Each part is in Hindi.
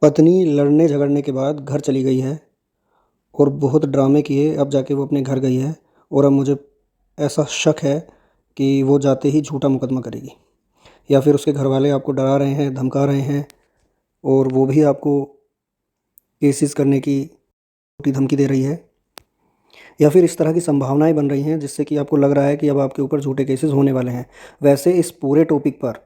पत्नी लड़ने झगड़ने के बाद घर चली गई है और बहुत ड्रामे किए अब जाके वो अपने घर गई है। और अब मुझे ऐसा शक है कि वो जाते ही झूठा मुकदमा करेगी, या फिर उसके घर वाले आपको डरा रहे हैं, धमका रहे हैं, और वो भी आपको केसेस करने की झूठी धमकी दे रही है, या फिर इस तरह की संभावनाएं बन रही हैं जिससे कि आपको लग रहा है कि अब आपके ऊपर झूठे केसेस होने वाले हैं। वैसे इस पूरे टॉपिक पर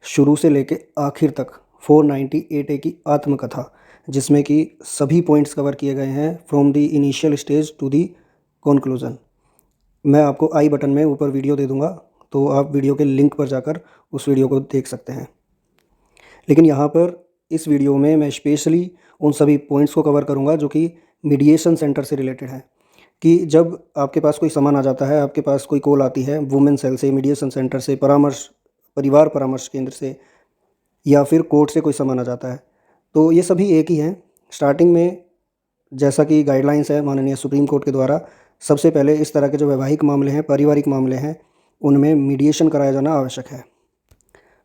शुरू से लेके आखिर तक 498 ए की आत्मकथा, जिसमें कि सभी पॉइंट्स कवर किए गए हैं from the initial stage to the conclusion. मैं आपको आई बटन में ऊपर वीडियो दे दूंगा, तो आप वीडियो के लिंक पर जाकर उस वीडियो को देख सकते हैं। लेकिन यहाँ पर इस वीडियो में मैं स्पेशली उन सभी पॉइंट्स को कवर करूँगा जो कि मीडिएशन सेंटर से रिलेटेड हैं। कि जब आपके पास कोई सामान आ जाता है, आपके पास कोई कॉल आती है वुमेन सेल से, मीडिएशन सेंटर से, परिवार परामर्श केंद्र से, या फिर कोर्ट से कोई सामान आ जाता है, तो ये सभी एक ही हैं। स्टार्टिंग में जैसा कि गाइडलाइंस है माननीय सुप्रीम कोर्ट के द्वारा, सबसे पहले इस तरह के जो वैवाहिक मामले हैं, पारिवारिक मामले हैं, उनमें मीडिएशन कराया जाना आवश्यक है।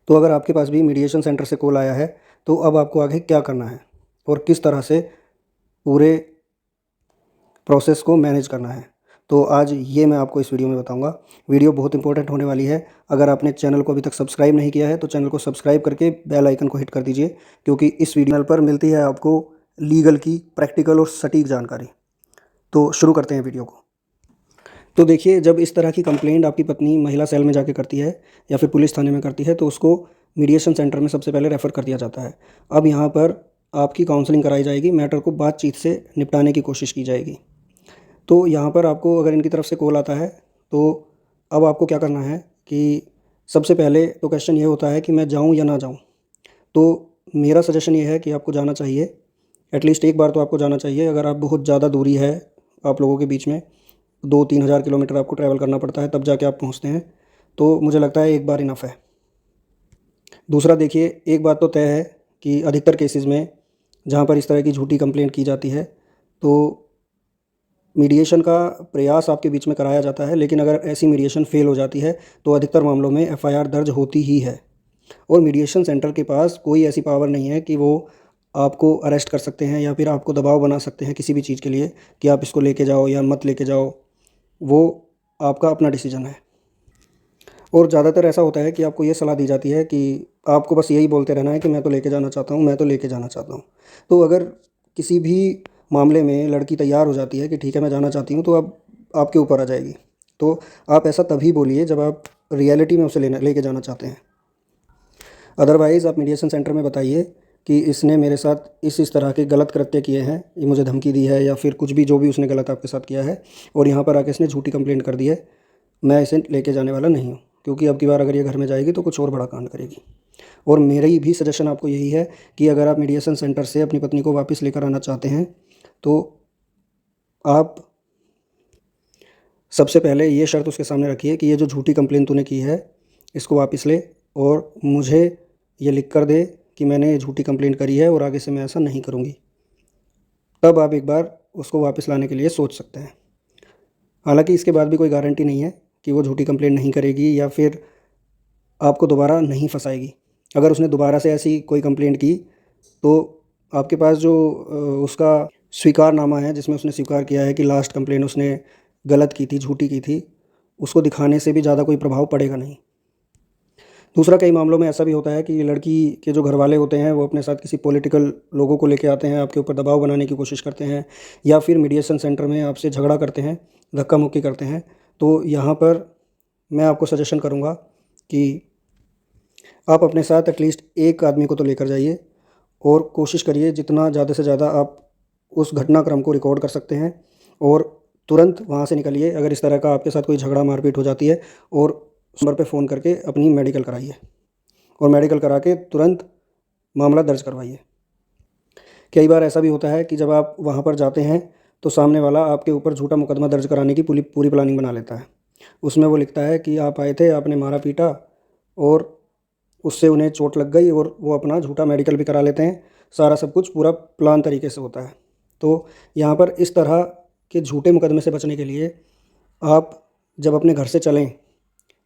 तो अगर आपके पास भी मीडिएशन सेंटर से कॉल आया है, तो अब आपको आगे क्या करना है और किस तरह से पूरे प्रोसेस को मैनेज करना है, तो आज ये मैं आपको इस वीडियो में बताऊंगा। वीडियो बहुत इंपॉर्टेंट होने वाली है। अगर आपने चैनल को अभी तक सब्सक्राइब नहीं किया है तो चैनल को सब्सक्राइब करके बेल आइकन को हिट कर दीजिए, क्योंकि इस वीडियो पर मिलती है आपको लीगल की प्रैक्टिकल और सटीक जानकारी। तो शुरू करते हैं वीडियो को। तो देखिए, जब इस तरह की कंप्लेंट आपकी पत्नी महिला सेल में जाके करती है या फिर पुलिस थाने में करती है, तो उसको मीडिएशन सेंटर में सबसे पहले रेफ़र कर दिया जाता है। अब यहाँ पर आपकी काउंसलिंग कराई जाएगी, मैटर को बातचीत से निपटाने की कोशिश की जाएगी। तो यहाँ पर आपको अगर इनकी तरफ से कॉल आता है, तो अब आपको क्या करना है कि सबसे पहले तो क्वेश्चन ये होता है कि मैं जाऊँ या ना जाऊँ। तो मेरा सजेशन ये है कि आपको जाना चाहिए, एटलीस्ट एक बार तो आपको जाना चाहिए। अगर आप बहुत ज़्यादा दूरी है आप लोगों के बीच में, 2-3 हज़ार किलोमीटर आपको ट्रैवल करना पड़ता है तब जाके आप पहुँचते हैं, तो मुझे लगता है एक बार इनफ है। दूसरा देखिए, एक बात तो तय है कि अधिकतर केसेस में जहाँ पर इस तरह की झूठी कंप्लेंट की जाती है, तो मीडिएशन का प्रयास आपके बीच में कराया जाता है। लेकिन अगर ऐसी मीडिएशन फेल हो जाती है तो अधिकतर मामलों में एफआईआर दर्ज होती ही है। और मीडिएशन सेंटर के पास कोई ऐसी पावर नहीं है कि वो आपको अरेस्ट कर सकते हैं या फिर आपको दबाव बना सकते हैं किसी भी चीज़ के लिए कि आप इसको लेके जाओ या मत लेके जाओ। वो आपका अपना डिसीजन है। और ज़्यादातर ऐसा होता है कि आपको ये सलाह दी जाती है कि आपको बस यही बोलते रहना है कि मैं तो लेके जाना चाहता हूँ, मैं तो लेके जाना चाहता हूँ। तो अगर किसी भी मामले में लड़की तैयार हो जाती है कि ठीक है मैं जाना चाहती हूँ, तो अब आपके ऊपर आ जाएगी। तो आप ऐसा तभी बोलिए जब आप रियलिटी में उसे लेके जाना चाहते हैं। अदरवाइज़ आप मीडिएशन सेंटर में बताइए कि इसने मेरे साथ इस तरह के गलत कृत्य किए हैं, ये मुझे धमकी दी है या फिर कुछ भी जो भी उसने गलत आपके साथ किया है, और यहाँ पर आके इसने झूठी कंप्लेंट कर दी है, मैं इसे लेके जाने वाला नहीं हूँ, क्योंकि अब की बार अगर ये घर में जाएगी तो कुछ और बड़ा कांड करेगी। और मेरी भी सजेशन आपको यही है कि अगर आप मीडिएशन सेंटर से अपनी पत्नी को वापस लेकर आना चाहते हैं, तो आप सबसे पहले ये शर्त उसके सामने रखिए कि ये जो झूठी कंप्लेंट तूने की है इसको वापस ले, और मुझे ये लिख कर दे कि मैंने ये झूठी कंप्लेंट करी है और आगे से मैं ऐसा नहीं करूँगी। तब आप एक बार उसको वापस लाने के लिए सोच सकते हैं। हालांकि इसके बाद भी कोई गारंटी नहीं है कि वो झूठी कंप्लेंट नहीं करेगी या फिर आपको दोबारा नहीं फंसाएगी। अगर उसने दोबारा से ऐसी कोई कंप्लेंट की, तो आपके पास जो उसका स्वीकारनामा है जिसमें उसने स्वीकार किया है कि लास्ट कंप्लेंट उसने गलत की थी, झूठी की थी, उसको दिखाने से भी ज़्यादा कोई प्रभाव पड़ेगा नहीं। दूसरा, कई मामलों में ऐसा भी होता है कि लड़की के जो घर वाले होते हैं वो अपने साथ किसी पॉलिटिकल लोगों को लेके आते हैं, आपके ऊपर दबाव बनाने की कोशिश करते हैं, या फिर मीडिएशन सेंटर में आपसे झगड़ा करते हैं, धक्का मुक्की करते हैं। तो यहाँ पर मैं आपको सजेशन करूँगा कि आप अपने साथ एटलीस्ट एक आदमी को तो लेकर जाइए, और कोशिश करिए जितना ज़्यादा से ज़्यादा आप उस घटनाक्रम को रिकॉर्ड कर सकते हैं, और तुरंत वहाँ से निकलिए अगर इस तरह का आपके साथ कोई झगड़ा मारपीट हो जाती है, और उस नंबर पे फ़ोन करके अपनी मेडिकल कराइए, और मेडिकल करा के तुरंत मामला दर्ज करवाइए। कई बार ऐसा भी होता है कि जब आप वहाँ पर जाते हैं तो सामने वाला आपके ऊपर झूठा मुकदमा दर्ज कराने की पूरी पूरी प्लानिंग बना लेता है। उसमें वो लिखता है कि आप आए थे, आपने मारा पीटा, और उससे उन्हें चोट लग गई, और वो अपना झूठा मेडिकल भी करा लेते हैं। सारा सब कुछ पूरा प्लान तरीके से होता है। तो यहाँ पर इस तरह के झूठे मुकदमे से बचने के लिए आप जब अपने घर से चलें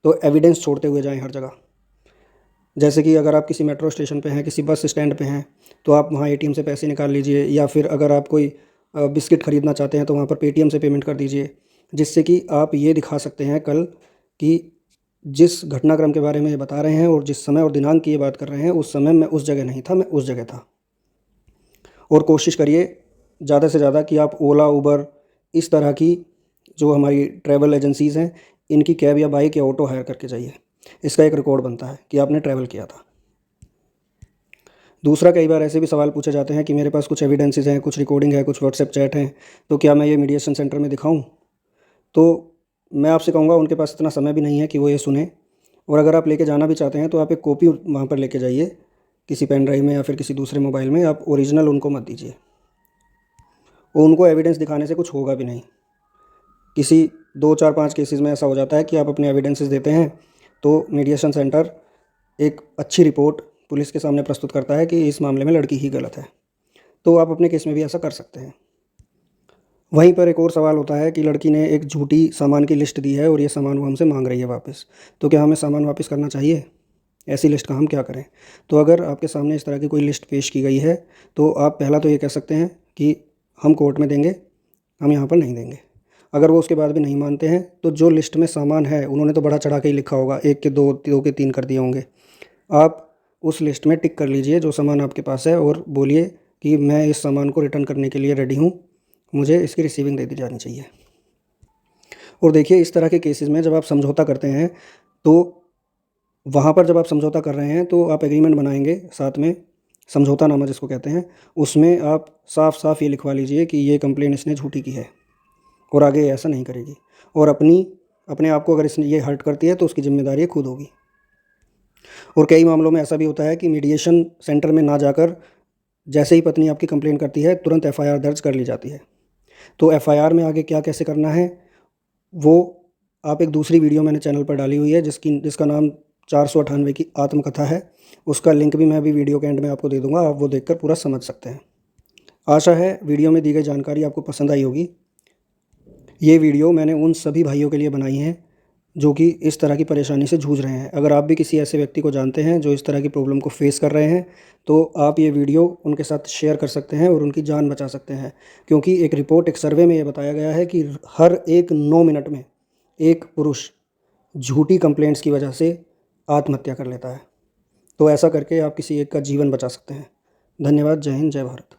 तो एविडेंस छोड़ते हुए जाएं हर जगह। जैसे कि अगर आप किसी मेट्रो स्टेशन पे हैं, किसी बस स्टैंड पे हैं, तो आप वहाँ एटीएम से पैसे निकाल लीजिए, या फिर अगर आप कोई बिस्किट ख़रीदना चाहते हैं तो वहाँ पर पेटीएम से पेमेंट कर दीजिए, जिससे कि आप ये दिखा सकते हैं कल कि जिस घटनाक्रम के बारे में ये बता रहे हैं और जिस समय और दिनांक की ये बात कर रहे हैं, उस समय मैं उस जगह नहीं था, मैं उस जगह था। और कोशिश करिए ज़्यादा से ज़्यादा कि आप ओला, उबर, इस तरह की जो हमारी ट्रैवल एजेंसीज़ हैं, इनकी कैब या बाइक या ऑटो हायर करके जाइए। इसका एक रिकॉर्ड बनता है कि आपने ट्रैवल किया था। दूसरा, कई बार ऐसे भी सवाल पूछे जाते हैं कि मेरे पास कुछ एविडेंसेस हैं, कुछ रिकॉर्डिंग है, कुछ व्हाट्सएप चैट हैं, तो क्या मैं ये मीडिएशन सेंटर में दिखाऊं? तो मैं आपसे कहूँगा, उनके पास इतना समय भी नहीं है कि वो ये सुने। और अगर आप लेके जाना भी चाहते हैं तो आप एक कॉपी वहाँ पर लेके जाइए, किसी पेन ड्राइव में या फिर किसी दूसरे मोबाइल में। आप ओरिजिनल उनको मत दीजिए, और उनको एविडेंस दिखाने से कुछ होगा भी नहीं। किसी 2, 4, 5 केसेस में ऐसा हो जाता है कि आप अपने एविडेंसेस देते हैं तो मीडिएशन सेंटर एक अच्छी रिपोर्ट पुलिस के सामने प्रस्तुत करता है कि इस मामले में लड़की ही गलत है। तो आप अपने केस में भी ऐसा कर सकते हैं। वहीं पर एक और सवाल होता है कि लड़की ने एक झूठी सामान की लिस्ट दी है और ये सामान वो हमसे मांग रही है वापस, तो क्या हमें सामान वापस करना चाहिए? ऐसी लिस्ट का हम क्या करें? तो अगर आपके सामने इस तरह की कोई लिस्ट पेश की गई है, तो आप पहला तो ये कह सकते हैं कि हम कोर्ट में देंगे, हम यहाँ पर नहीं देंगे। अगर वो उसके बाद भी नहीं मानते हैं, तो जो लिस्ट में सामान है, उन्होंने तो बढ़ा चढ़ा के ही लिखा होगा, 1 के 2, 2 के 3 कर दिए होंगे। आप उस लिस्ट में टिक कर लीजिए जो सामान आपके पास है, और बोलिए कि मैं इस सामान को रिटर्न करने के लिए रेडी हूँ, मुझे इसकी रिसीविंग दे दी जानी चाहिए। और देखिए, इस तरह के केसेस में जब आप समझौता करते हैं, तो वहाँ पर जब आप समझौता कर रहे हैं तो आप एग्रीमेंट बनाएंगे साथ में, समझौतानामा जिसको कहते हैं। उसमें आप साफ साफ ये लिखवा लीजिए कि ये कंप्लेन इसने झूठी की है और आगे ऐसा नहीं करेगी, और अपने आप को अगर इसने ये हर्ट करती है तो उसकी जिम्मेदारी खुद होगी। और कई मामलों में ऐसा भी होता है कि मीडिएशन सेंटर में ना जाकर, जैसे ही पत्नी आपकी कंप्लेन करती है, तुरंत एफआईआर दर्ज कर ली जाती है। तो एफआईआर में आगे क्या कैसे करना है, वो आप एक दूसरी वीडियो मैंने चैनल पर डाली हुई है, जिसका नाम 498 की आत्मकथा है। उसका लिंक भी मैं अभी वीडियो के एंड में आपको दे दूंगा, आप वो देखकर पूरा समझ सकते हैं। आशा है वीडियो में दी गई जानकारी आपको पसंद आई होगी। ये वीडियो मैंने उन सभी भाइयों के लिए बनाई है जो कि इस तरह की परेशानी से जूझ रहे हैं। अगर आप भी किसी ऐसे व्यक्ति को जानते हैं जो इस तरह की प्रॉब्लम को फेस कर रहे हैं, तो आप ये वीडियो उनके साथ शेयर कर सकते हैं और उनकी जान बचा सकते हैं। क्योंकि एक रिपोर्ट, एक सर्वे में ये बताया गया है कि हर एक 9 मिनट में एक पुरुष झूठी कंप्लेंट्स की वजह से आत्महत्या कर लेता है। तो ऐसा करके आप किसी एक का जीवन बचा सकते हैं। धन्यवाद। जय हिंद, जय भारत।